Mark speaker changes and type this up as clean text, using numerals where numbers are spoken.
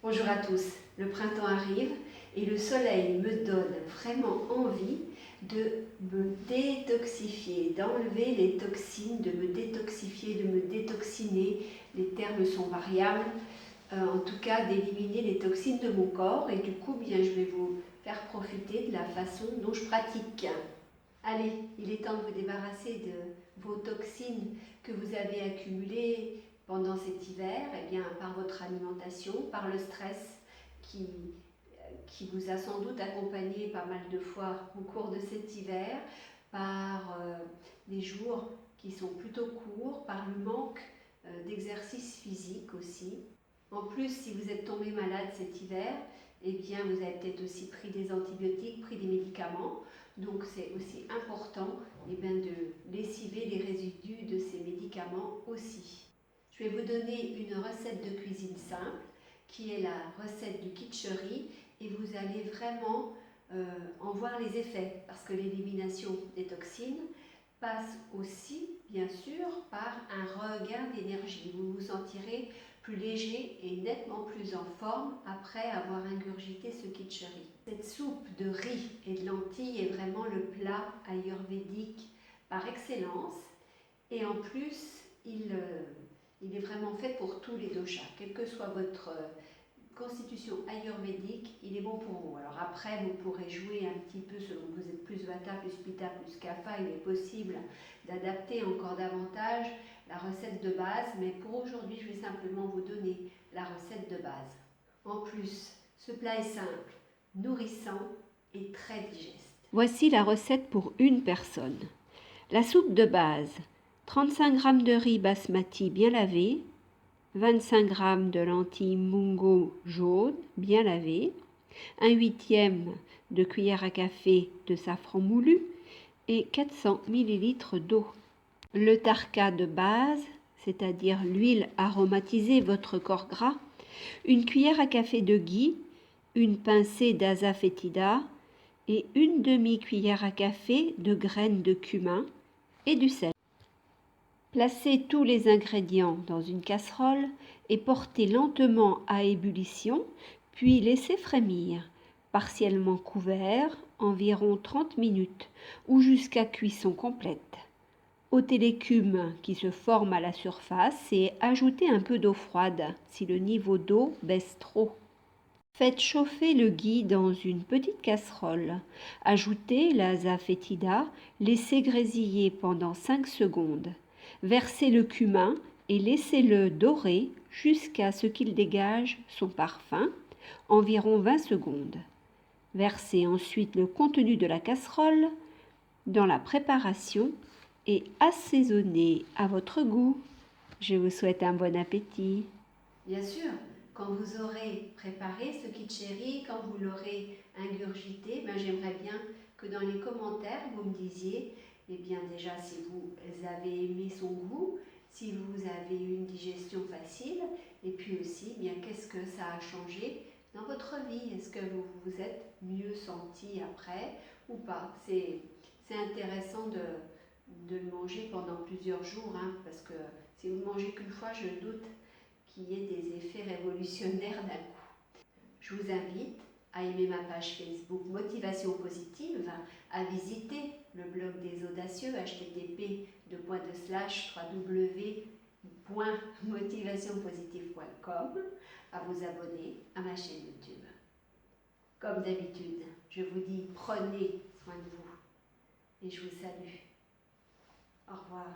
Speaker 1: Bonjour à tous, le printemps arrive et le soleil me donne vraiment envie de me détoxifier, d'enlever les toxines, de me détoxifier, de me détoxiner. Les termes sont variables, en tout cas d'éliminer les toxines de mon corps et du coup je vais vous faire profiter de la façon dont je pratique. Allez, il est temps de vous débarrasser de vos toxines que vous avez accumulées pendant cet hiver, par votre alimentation, par le stress qui vous a sans doute accompagné pas mal de fois au cours de cet hiver, par des jours qui sont plutôt courts, par le manque d'exercice physique aussi. En plus, si vous êtes tombé malade cet hiver, vous avez peut-être aussi pris des antibiotiques, pris des médicaments. Donc c'est aussi important de lessiver les résidus de ces médicaments aussi. Je vais vous donner une recette de cuisine simple qui est la recette du kitscheri et vous allez vraiment en voir les effets parce que l'élimination des toxines passe aussi bien sûr par un regain d'énergie. Vous vous sentirez plus léger et nettement plus en forme après avoir ingurgité ce kitscheri. Cette soupe de riz et de lentilles est vraiment le plat ayurvédique par excellence et en plus il est vraiment fait pour tous les doshas, quelle que soit votre constitution ayurvédique, il est bon pour vous. Alors après, vous pourrez jouer un petit peu selon que vous êtes plus vata, plus pitta, plus kapha. Il est possible d'adapter encore davantage la recette de base, mais pour aujourd'hui, je vais simplement vous donner la recette de base. En plus, ce plat est simple, nourrissant et très digeste. Voici la recette pour une personne. La soupe de base, 35 g de riz basmati bien lavé, 25 g de lentilles mungo jaunes bien lavées, 1/8 de cuillère à café de safran moulu et 400 ml d'eau. Le tarka de base, c'est-à-dire l'huile aromatisée votre corps gras, une cuillère à café de ghee, une pincée d'asafoetida et une demi-cuillère à café de graines de cumin et du sel. Placez tous les ingrédients dans une casserole et portez lentement à ébullition, puis laissez frémir, partiellement couvert, environ 30 minutes ou jusqu'à cuisson complète. Ôtez l'écume qui se forme à la surface et ajoutez un peu d'eau froide si le niveau d'eau baisse trop. Faites chauffer le ghee dans une petite casserole. Ajoutez l'asafoetida, laissez grésiller pendant 5 secondes. Versez le cumin et laissez-le dorer jusqu'à ce qu'il dégage son parfum, environ 20 secondes. Versez ensuite le contenu de la casserole dans la préparation et assaisonnez à votre goût. Je vous souhaite un bon appétit. Bien sûr, quand vous aurez préparé ce kitscheri, quand vous l'aurez ingurgité, j'aimerais bien que dans les commentaires vous me disiez déjà si vous avez aimé son goût, si vous avez eu une digestion facile et puis aussi qu'est-ce que ça a changé dans votre vie. Est-ce que vous vous êtes mieux senti après ou pas? C'est intéressant de le manger pendant plusieurs jours parce que si vous ne mangez qu'une fois, je doute qu'il y ait des effets révolutionnaires d'un coup. Je vous invite à aimer ma page Facebook Motivation Positive, à visiter le blog des audacieux http://www.motivationpositive.com, à vous abonner à ma chaîne YouTube. Comme d'habitude, je vous dis prenez soin de vous et je vous salue. Au revoir.